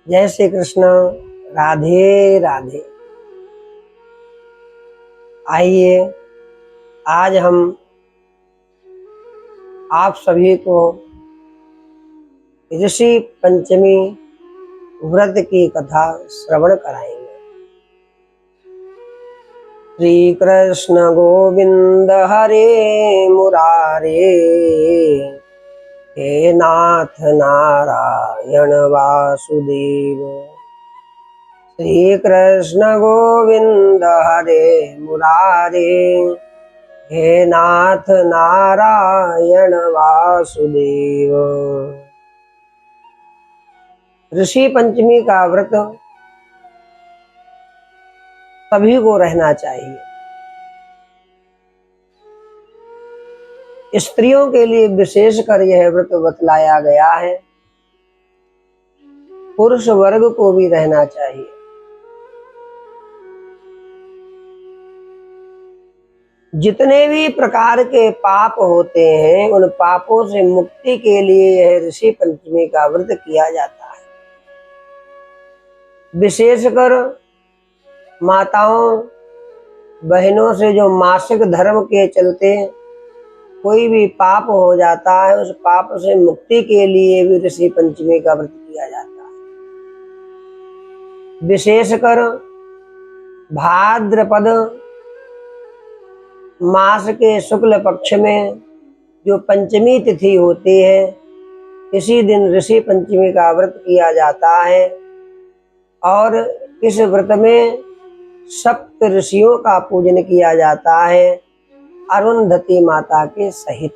जय श्री कृष्ण। राधे राधे। आइए आज हम आप सभी को ऋषि पंचमी व्रत की कथा श्रवण कराएंगे। श्री कृष्ण गोविंद हरे मुरारे, हे नाथ नारायण वासुदेव। श्री कृष्ण गोविंद हरे मुरारे, हे नाथ नारायण वासुदेव। ऋषि पंचमी का व्रत सभी को रहना चाहिए। स्त्रियों के लिए विशेषकर यह व्रत बतलाया गया है। पुरुष वर्ग को भी रहना चाहिए। जितने भी प्रकार के पाप होते हैं उन पापों से मुक्ति के लिए यह ऋषि पंचमी का व्रत किया जाता है। विशेषकर माताओं बहनों से जो मासिक धर्म के चलते कोई भी पाप हो जाता है, उस पाप से मुक्ति के लिए भी ऋषि पंचमी का व्रत किया जाता है। विशेषकर भाद्रपद मास के शुक्ल पक्ष में जो पंचमी तिथि होती है, इसी दिन ऋषि पंचमी का व्रत किया जाता है। और इस व्रत में सप्त ऋषियों का पूजन किया जाता है, अरुंधति माता के सहित।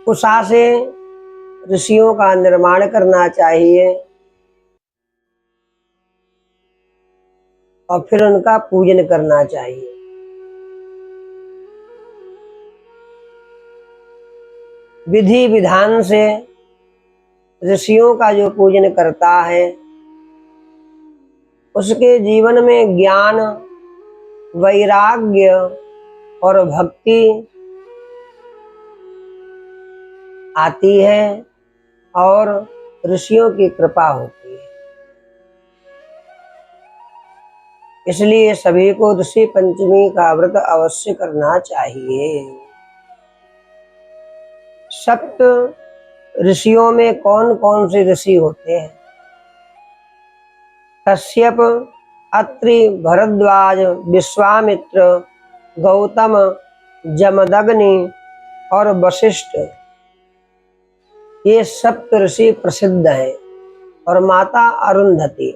उषा से ऋषियों का निर्माण करना चाहिए और फिर उनका पूजन करना चाहिए। विधि विधान से ऋषियों का जो पूजन करता है उसके जीवन में ज्ञान, वैराग्य और भक्ति आती है और ऋषियों की कृपा होती है। इसलिए सभी को ऋषि पंचमी का व्रत अवश्य करना चाहिए। सप्त ऋषियों में कौन कौन से ऋषि होते हैं? कश्यप, अत्रि, भरद्वाज, विश्वामित्र, गौतम, जमदग्नि और वशिष्ठ, ये सप्त ऋषि प्रसिद्ध हैं। और माता अरुंधति,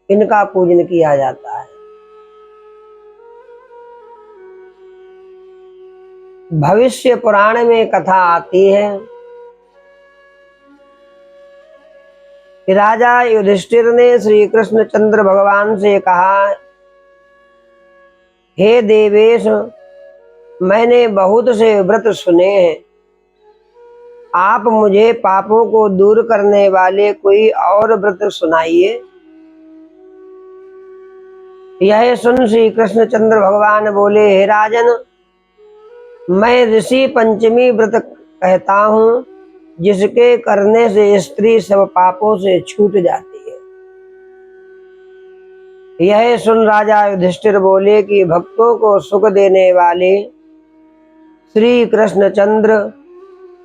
इनका पूजन किया जाता है। भविष्य पुराण में कथा आती है कि राजा युधिष्ठिर ने श्री कृष्ण चंद्र भगवान से कहा, हे देवेश, मैंने बहुत से व्रत सुने हैं, आप मुझे पापों को दूर करने वाले कोई और व्रत सुनाइए। यह सुन श्री कृष्ण चंद्र भगवान बोले, हे राजन, मैं ऋषि पंचमी व्रत कहता हूँ, जिसके करने से स्त्री सब पापों से छूट जाती है। यह सुन राजा युधिष्ठिर बोले कि भक्तों को सुख देने वाले श्री कृष्ण चंद्र,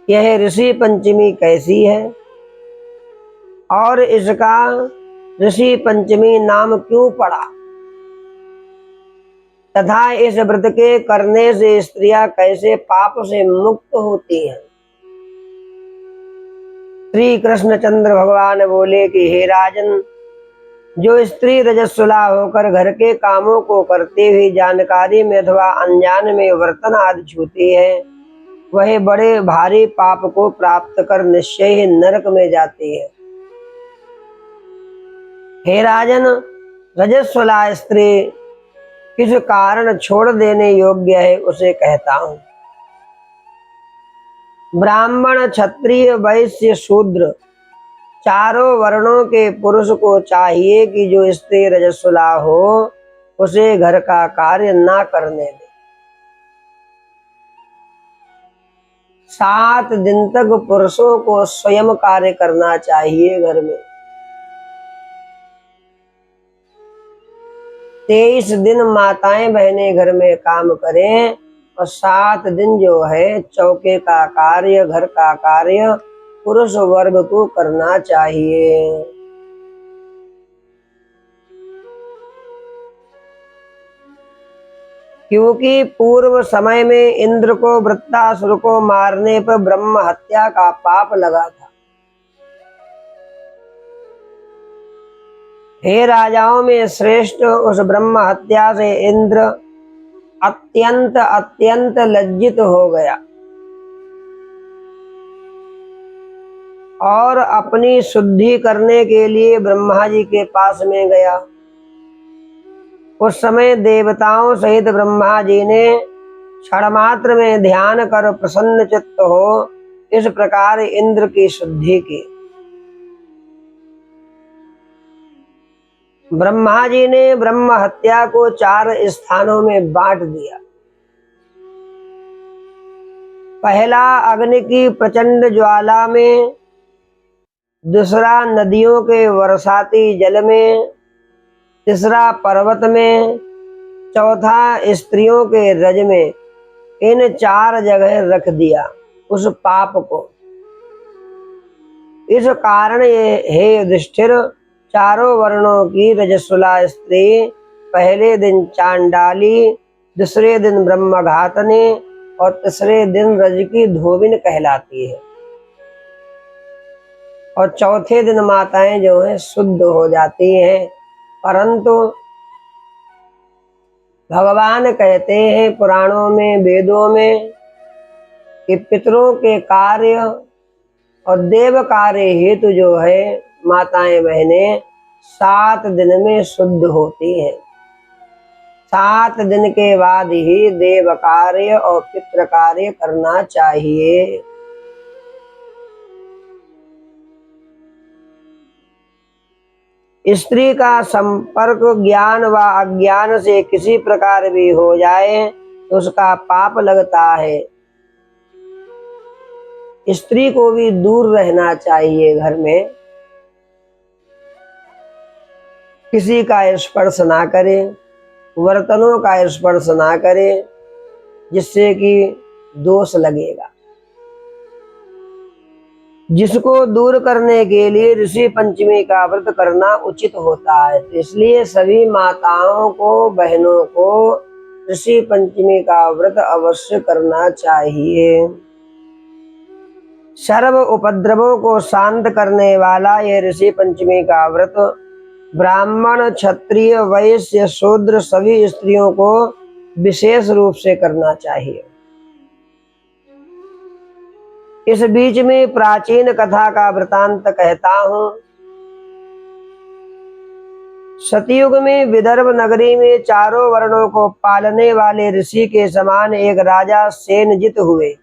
यह ऋषि पंचमी कैसी है और इसका ऋषि पंचमी नाम क्यों पड़ा, तथा इस व्रत के करने से स्त्रियां कैसे पाप से मुक्त होती हैं। श्री कृष्ण चंद्र भगवान बोले कि हे राजन, जो स्त्री रजस्वला होकर घर के कामों को करते हुए जानकारी में अथवा अनजान में बर्तन आदि छूती है, वह बड़े भारी पाप को प्राप्त कर निश्चय ही नरक में जाती है। हे राजन, रजस्वला स्त्री किस कारण छोड़ देने योग्य है उसे कहता हूँ। ब्राह्मण, क्षत्रिय, वैश्य, शूद्र, चारों वर्णों के पुरुष को चाहिए कि जो स्त्री रजस्वला हो उसे घर का कार्य ना करने दे। 7 दिन तक पुरुषों को स्वयं कार्य करना चाहिए घर में। 23 दिन माताएं बहनें घर में काम करें और 7 दिन जो है चौके का कार्य, घर का कार्य पुरुष वर्ग को करना चाहिए। क्योंकि पूर्व समय में इंद्र को वृत्तासुर को मारने पर ब्रह्म हत्या का पाप लगा था। हे राजाओं में श्रेष्ठ, उस ब्रह्म हत्या से इंद्र अत्यंत अत्यंत लज्जित हो गया और अपनी शुद्धि करने के लिए ब्रह्मा जी के पास में गया। उस समय देवताओं सहित ब्रह्मा जी ने क्षण मात्र में ध्यान कर प्रसन्न चित्त हो इस प्रकार इंद्र की शुद्धि की। ब्रह्मा जी ने ब्रह्म हत्या को 4 स्थानों में बांट दिया। पहला अग्नि की प्रचंड ज्वाला में, दूसरा नदियों के बरसाती जल में, तीसरा पर्वत में, चौथा स्त्रियों के रज में। इन 4 जगह रख दिया उस पाप को। इस कारण ये हे युधिष्ठिर, चारों वर्णों की रजस्वला स्त्री पहले दिन चांडाली, दूसरे दिन ब्रह्मघातनी और तीसरे दिन रज की धोबिन कहलाती है और चौथे दिन माताएं जो है शुद्ध हो जाती हैं। परंतु भगवान कहते हैं पुराणों में, वेदों में कि पितरों के कार्य और देव कार्य हेतु जो है माताएं बहनें 7 दिन में शुद्ध होती हैं। 7 दिन के बाद ही देव कार्य और पितृ कार्य करना चाहिए। स्त्री का संपर्क ज्ञान व अज्ञान से किसी प्रकार भी हो जाए तो उसका पाप लगता है। स्त्री को भी दूर रहना चाहिए। घर में किसी का स्पर्श ना करे, बर्तनों का स्पर्श ना करे, जिससे कि दोष लगेगा। जिसको दूर करने के लिए ऋषि पंचमी का व्रत करना उचित होता है। तो इसलिए सभी माताओं को, बहनों को ऋषि पंचमी का व्रत अवश्य करना चाहिए। सर्व उपद्रवों को शांत करने वाला यह ऋषि पंचमी का व्रत ब्राह्मण, क्षत्रिय, वैश्य, शूद्र सभी स्त्रियों को विशेष रूप से करना चाहिए। इस बीच में प्राचीन कथा का वृतांत कहता हूं। सतयुग में विदर्भ नगरी में चारों वर्णों को पालने वाले ऋषि के समान एक राजा सेनजित हुए।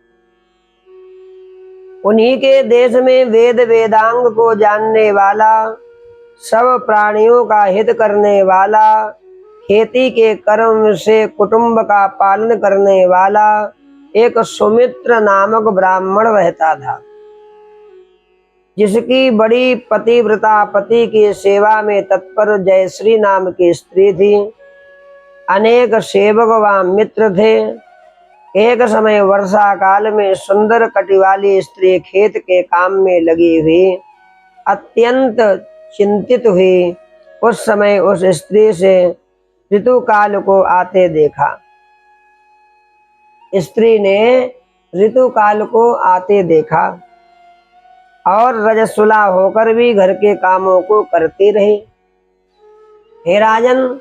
उन्हीं के देश में वेद वेदांग को जानने वाला, सब प्राणियों का हित करने वाला, खेती के कर्म से कुटुंब का पालन करने वाला एक सुमित्र नामक ब्राह्मण रहता था, जिसकी बड़ी पतिव्रता पति की सेवा में तत्पर जयश्री नाम की स्त्री थी। अनेक सेवक व मित्र थे। एक समय वर्षा काल में सुंदर कटी वाली स्त्री खेत के काम में लगी हुई अत्यंत चिंतित हुई। उस समय उस स्त्री से ऋतुकाल को आते देखा। स्त्री ने ऋतुकाल को आते देखा और रजस्वला होकर भी घर के कामों को करती रही। हे राजन,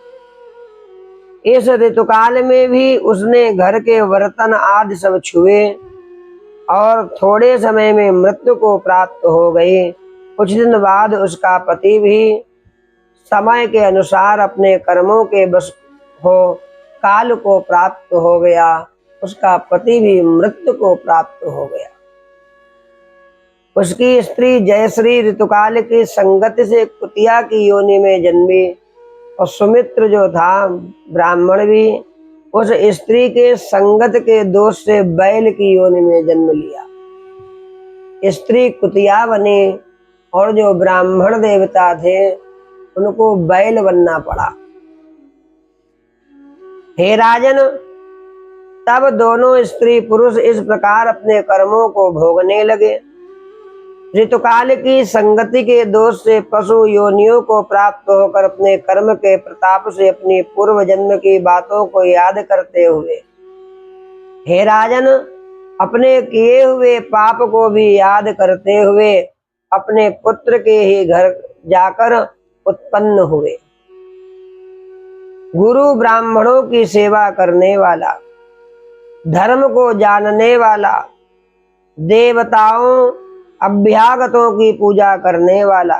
इस ऋतुकाल में भी उसने घर के बर्तन आदि सब छुए और थोड़े समय में मृत्यु को प्राप्त हो गई। कुछ दिन बाद उसका पति भी समय के अनुसार अपने कर्मों के बस हो काल को प्राप्त हो गया। उसका पति भी मृत्यु को प्राप्त हो गया। उसकी स्त्री जयश्री ऋतुकाल की संगति से कुतिया की योनि में जन्मी और सुमित्र जो था ब्राह्मण भी उस स्त्री के संगत के दोष से बैल की योनि में जन्म लिया। स्त्री कुतिया बनी और जो ब्राह्मण देवता थे उनको बैल बनना पड़ा। हे राजन, तब दोनों स्त्री पुरुष इस प्रकार अपने कर्मों को भोगने लगे। ऋतुकाल की संगति के दोष से पशु योनियों को प्राप्त होकर अपने कर्म के प्रताप से अपनी पूर्व जन्म की बातों को याद करते हुए, हे राजन, अपने किए हुए पाप को भी याद करते हुए अपने पुत्र के ही घर जाकर उत्पन्न हुए। गुरु ब्राह्मणों की सेवा करने वाला, धर्म को जानने वाला, देवताओं अभ्यागतों की पूजा करने वाला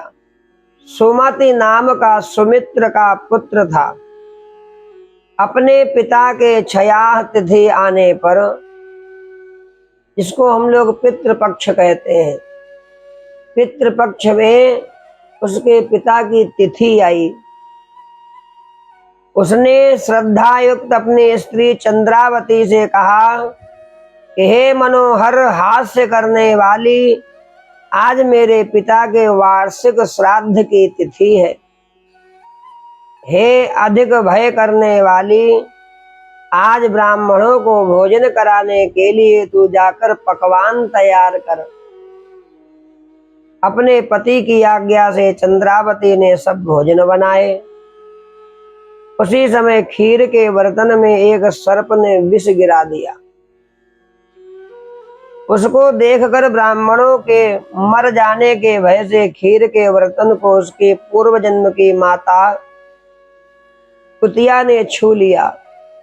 सुमति नाम का सुमित्र का पुत्र था। अपने पिता के क्षयाह तिथि आने पर, जिसको हम लोग पितृपक्ष कहते हैं, पितृपक्ष में उसके पिता की तिथि आई। उसने श्रद्धा युक्त अपनी स्त्री चंद्रावती से कहा कि हे मनोहर हास्य करने वाली, आज मेरे पिता के वार्षिक श्राद्ध की तिथि है। हे अधिक भय करने वाली, आज ब्राह्मणों को भोजन कराने के लिए तू जाकर पकवान तैयार कर। अपने पति की आज्ञा से चंद्रावती ने सब भोजन बनाए। उसी समय खीर के बर्तन में एक सर्प ने विष गिरा दिया। उसको देखकर ब्राह्मणों के मर जाने के भय से खीर के बर्तन को उसके पूर्व जन्म की माता कुतिया ने छू लिया।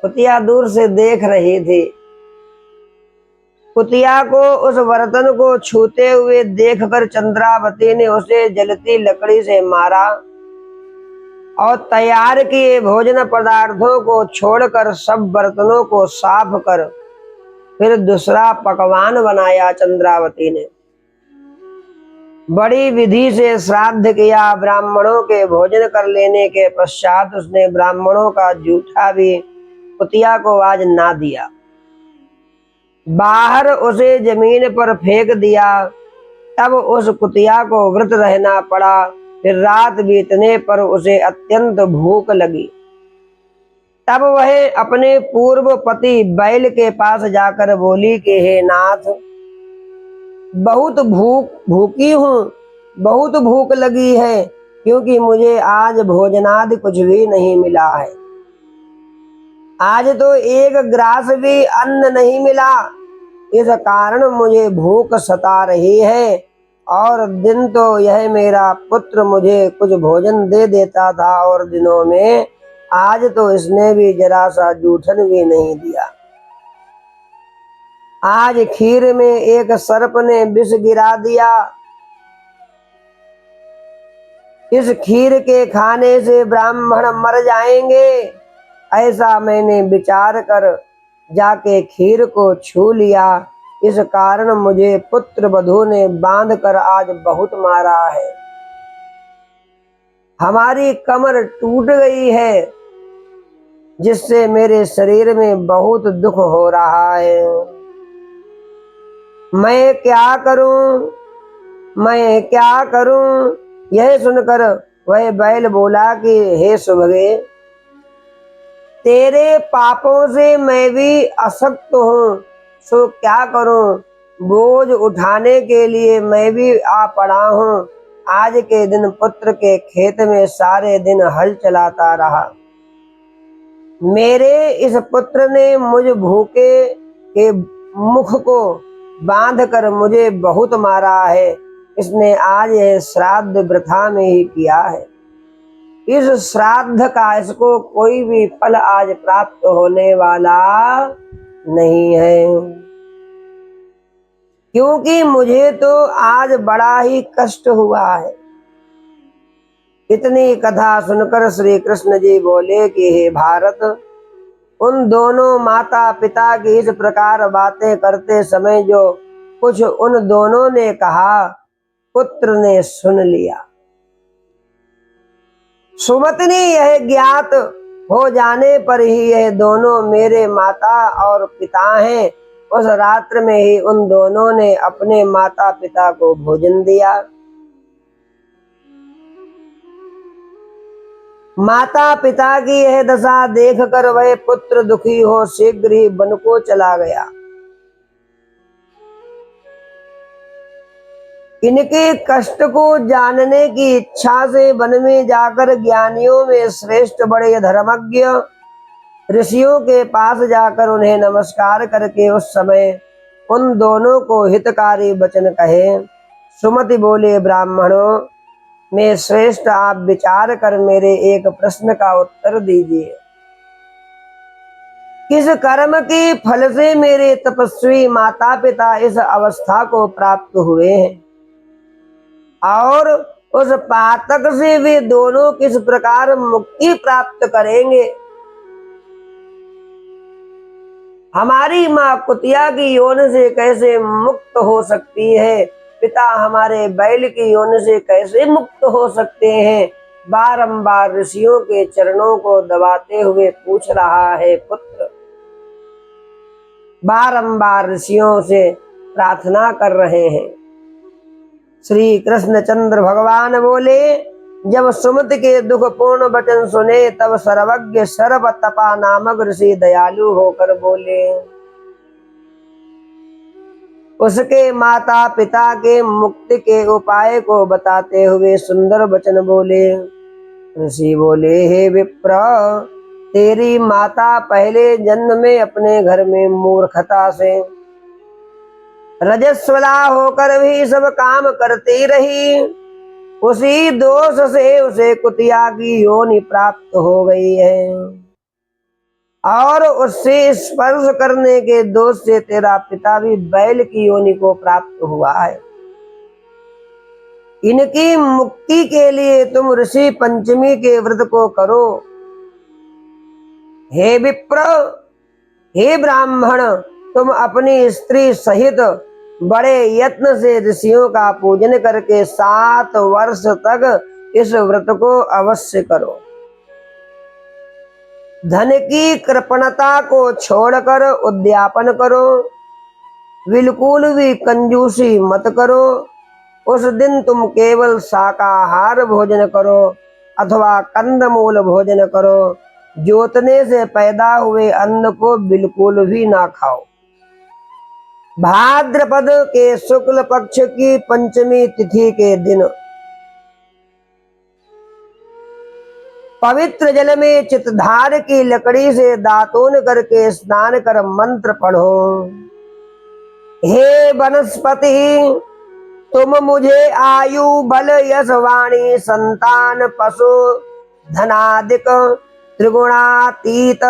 कुतिया दूर से देख रही थी। कुतिया को उस बर्तन को छूते हुए देखकर चंद्रावती ने उसे जलती लकड़ी से मारा और तैयार किए भोजन पदार्थों को छोड़कर सब बर्तनों को साफ कर फिर दूसरा पकवान बनाया। चंद्रावती ने बड़ी विधि से श्राद्ध किया। ब्राह्मणों के भोजन कर लेने के पश्चात उसने ब्राह्मणों का जूठा भी कुतिया को आज ना दिया, बाहर उसे जमीन पर फेंक दिया। तब उस कुतिया को व्रत रहना पड़ा। फिर रात बीतने पर उसे अत्यंत भूख लगी। तब वह अपने पूर्व पति बैल के पास जाकर बोली कि हे नाथ, बहुत भूखी हूँ, बहुत भूख लगी है, क्योंकि मुझे आज भोजनादि कुछ भी नहीं मिला है। आज तो एक ग्रास भी अन्न नहीं मिला। इस कारण मुझे भूख सता रही है। और दिन तो यह मेरा पुत्र मुझे कुछ भोजन दे देता था और दिनों में आज तो इसने भी जरा सा जूठन भी नहीं दिया। आज खीर में एक सर्प ने विष गिरा दिया। इस खीर के खाने से ब्राह्मण मर जाएंगे, ऐसा मैंने विचार कर जाके खीर को छू लिया। इस कारण मुझे पुत्र वधू ने बांध कर आज बहुत मारा है। हमारी कमर टूट गई है, जिससे मेरे शरीर में बहुत दुख हो रहा है। मैं क्या करूं, मैं क्या करूं? यह सुनकर वह बैल बोला कि हे सुभगे, तेरे पापों से मैं भी असक्त हूँ, सो क्या करूं? बोझ उठाने के लिए मैं भी आ पड़ा हूँ। आज के दिन पुत्र के खेत में सारे दिन हल चलाता रहा। मेरे इस पुत्र ने मुझ भूखे के मुख को बांध कर मुझे बहुत मारा है। इसने आज यह श्राद्ध वृथा में ही किया है। इस श्राद्ध का इसको कोई भी फल आज प्राप्त होने वाला नहीं है, क्योंकि मुझे तो आज बड़ा ही कष्ट हुआ है। इतनी कथा सुनकर श्री कृष्ण जी बोले कि हे भारत, उन दोनों माता पिता की इस प्रकार बातें करते समय जो कुछ उन दोनों ने कहा, पुत्र ने सुन लिया। सुमति ने यह ज्ञात हो जाने पर ही यह दोनों मेरे माता और पिता हैं, उस रात्र में ही उन दोनों ने अपने माता पिता को भोजन दिया। माता पिता की यह दशा देखकर वह पुत्र दुखी हो शीघ्र ही वन को चला गया। इनके कष्ट को जानने की इच्छा से वन में जाकर ज्ञानियों में श्रेष्ठ बड़े धर्मज्ञ ऋषियों के पास जाकर उन्हें नमस्कार करके उस समय उन दोनों को हितकारी वचन कहे। सुमति बोले, ब्राह्मणों में श्रेष्ठ, आप विचार कर मेरे एक प्रश्न का उत्तर दीजिए। किस कर्म के फल से मेरे तपस्वी माता पिता इस अवस्था को प्राप्त हुए हैं और उस पातक से वे दोनों किस प्रकार मुक्ति प्राप्त करेंगे? हमारी माँ कुतिया की योनि से कैसे मुक्त हो सकती है? पिता हमारे बैल की योनि से कैसे मुक्त हो सकते हैं? बारंबार ऋषियों के चरणों को दबाते हुए पूछ रहा है पुत्र। बारंबार ऋषियों से प्रार्थना कर रहे हैं। श्री कृष्णचंद्र भगवान बोले, जब सुमति के दुख पूर्ण वचन सुने तब सर्वज्ञ सर्वतपा नामक ऋषि दयालु होकर बोले। उसके माता पिता के मुक्ति के उपाय को बताते हुए सुंदर वचन बोले। ऋषि बोले, हे विप्र, तेरी माता पहले जन्म में अपने घर में मूर्खता से रजस्वला होकर भी सब काम करती रही। उसी दोष से उसे कुतिया की योनि प्राप्त हो गई है और उससे स्पर्श करने के दोष से तेरा पिता भी बैल की योनि को प्राप्त हुआ है। इनकी मुक्ति के लिए तुम ऋषि पंचमी के व्रत को करो। हे विप्र, हे ब्राह्मण, तुम अपनी स्त्री सहित बड़े यत्न से ऋषियों का पूजन करके 7 वर्ष तक इस व्रत को अवश्य करो। धन की कृपणता को छोड़कर उद्यापन करो, बिल्कुल भी कंजूसी मत करो। उस दिन तुम केवल शाकाहार भोजन करो अथवा कंदमूल भोजन करो। जोतने से पैदा हुए अन्न को बिल्कुल भी ना खाओ। भाद्रपद के शुक्ल पक्ष की पंचमी तिथि के दिन पवित्र जल में चितधार की लकड़ी से दातून करके स्नान कर मंत्र पढ़ो। हे वनस्पति, तुम मुझे आयु बल यश वाणी संतान पशु धनादिक त्रिगुणातीत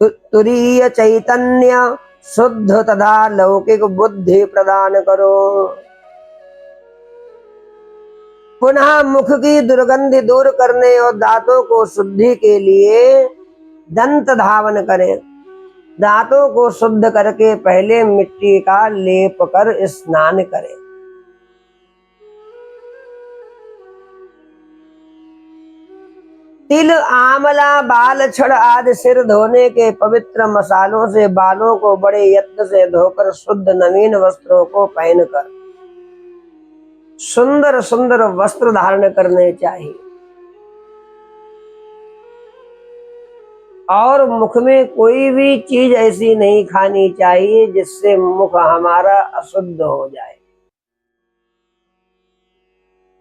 तुरीय चैतन्य शुद्ध तथा लौकिक बुद्धि प्रदान करो। पुनः मुख की दुर्गंधि दूर करने और दांतों को शुद्धि के लिए दंत धावन करें। दांतों को शुद्ध करके पहले मिट्टी का लेप कर स्नान करें। तिल, आंवला, बाल छड़ आदि सिर धोने के पवित्र मसालों से बालों को बड़े यत्न से धोकर शुद्ध नवीन वस्त्रों को पहनकर सुंदर सुंदर वस्त्र धारण करने चाहिए और मुख में कोई भी चीज ऐसी नहीं खानी चाहिए जिससे मुख हमारा अशुद्ध हो जाए।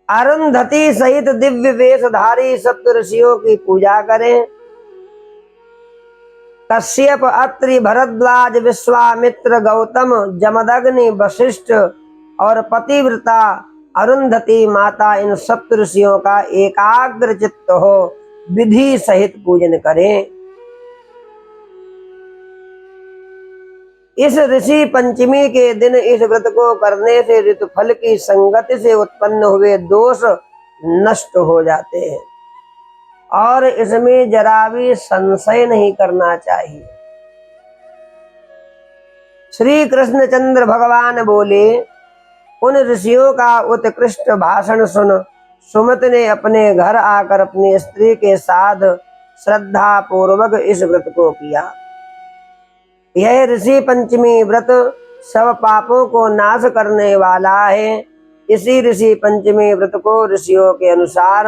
अरुंधति सहित दिव्य वेशधारी सप्तऋषियों की पूजा करें। कश्यप, अत्रि, भरद्वाज, विश्वामित्र, गौतम, जमदग्नि, वशिष्ठ और पतिव्रता अरुंधति माता इन सप्तऋषियों का एकाग्र चित्त हो विधि सहित पूजन करें। इस ऋषि पंचमी के दिन इस व्रत को करने से ऋतुफल की संगति से उत्पन्न हुए दोष नष्ट हो जाते हैं और इसमें जरा भी संशय नहीं करना चाहिए। श्री कृष्णचंद्र भगवान बोले, उन ऋषियों का उत्कृष्ट भाषण सुन सुमति ने अपने घर आकर अपनी स्त्री के साथ श्रद्धा पूर्वक इस व्रत को किया। यह ऋषि पंचमी व्रत सब पापों को नाश करने वाला है। इसी ऋषि पंचमी व्रत को ऋषियों के अनुसार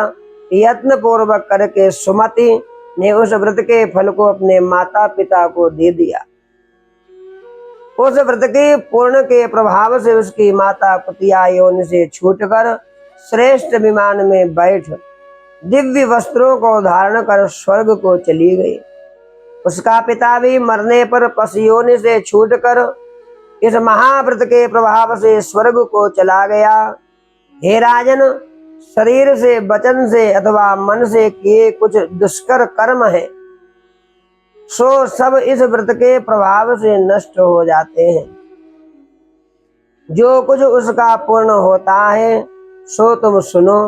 यत्न पूर्वक करके सुमति ने उस व्रत के फल को अपने माता पिता को दे दिया। उस व्रत के पूर्ण के प्रभाव से उसकी माता कुतिया योनि से छूटकर श्रेष्ठ विमान में बैठ दिव्य वस्त्रों को धारण कर स्वर्ग को चली गई। उसका पिता भी मरने पर पशु योनि से छूटकर इस महाव्रत के प्रभाव से स्वर्ग को चला गया। हे राजन, शरीर से, वचन से अथवा मन से किए कुछ दुष्कर कर्म है सो सब इस व्रत के प्रभाव से नष्ट हो जाते हैं। जो कुछ उसका पूर्ण होता है सो तुम सुनो।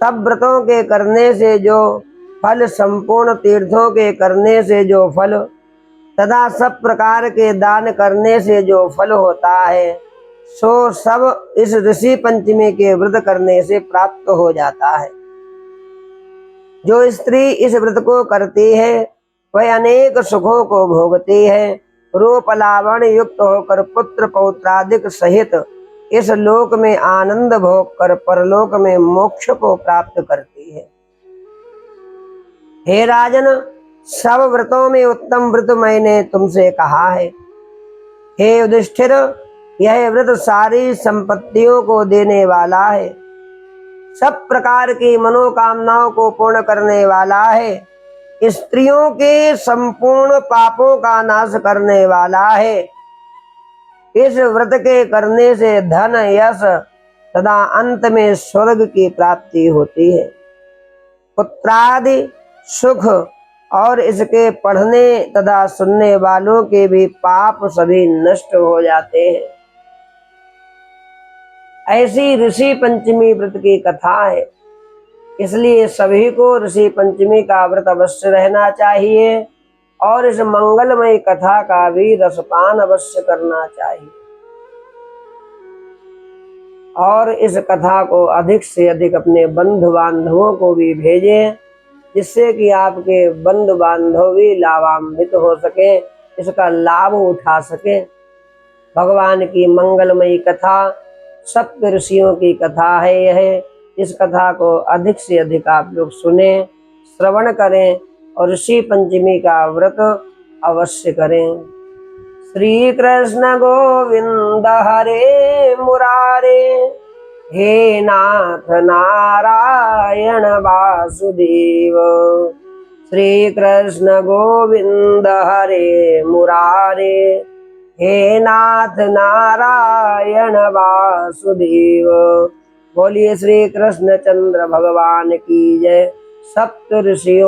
सब व्रतों के करने से जो फल, संपूर्ण तीर्थों के करने से जो फल तथा सब प्रकार के दान करने से जो फल होता है सो सब इस ऋषि पंचमी के व्रत करने से प्राप्त हो जाता है। जो स्त्री इस व्रत को करती है वह अनेक सुखों को भोगती है। रूप लावण्य युक्त होकर पुत्र पौत्रादिक सहित इस लोक में आनंद भोग कर परलोक में मोक्ष को प्राप्त करती है। हे राजन, सब व्रतों में उत्तम व्रत मैंने तुमसे कहा है। हे युधिष्ठिर, यह व्रत सारी संपत्तियों को देने वाला है, सब प्रकार की मनोकामनाओं को पूर्ण करने वाला है, स्त्रियों के संपूर्ण पापों का नाश करने वाला है। इस व्रत के करने से धन, यश तथा अंत में स्वर्ग की प्राप्ति होती है। पुत्रादि सुख और इसके पढ़ने तथा सुनने वालों के भी पाप सभी नष्ट हो जाते हैं। ऐसी ऋषि पंचमी व्रत की कथा है। इसलिए सभी को ऋषि पंचमी का व्रत अवश्य रहना चाहिए और इस मंगलमय कथा का भी रसपान अवश्य करना चाहिए और इस कथा को अधिक से अधिक अपने बंधु बांधवों को भी भेजें, जिससे कि आपके बंधु बांधव भी लाभान्वित हो सके, इसका लाभ उठा सके। भगवान की मंगलमयी कथा सप्त ऋषियों की कथा है। यह इस कथा को अधिक से अधिक आप लोग सुने, श्रवण करें और ऋषि पंचमी का व्रत अवश्य करें। श्री कृष्ण गोविंद हरे मुरारे, हे नाथ नारायण वासुदेव। श्री कृष्ण गोविंद हरे मुरारे, हे नाथ नारायण वासुदेव। बोलिए श्री कृष्ण चंद्र भगवान की जय। सप्त ऋषियों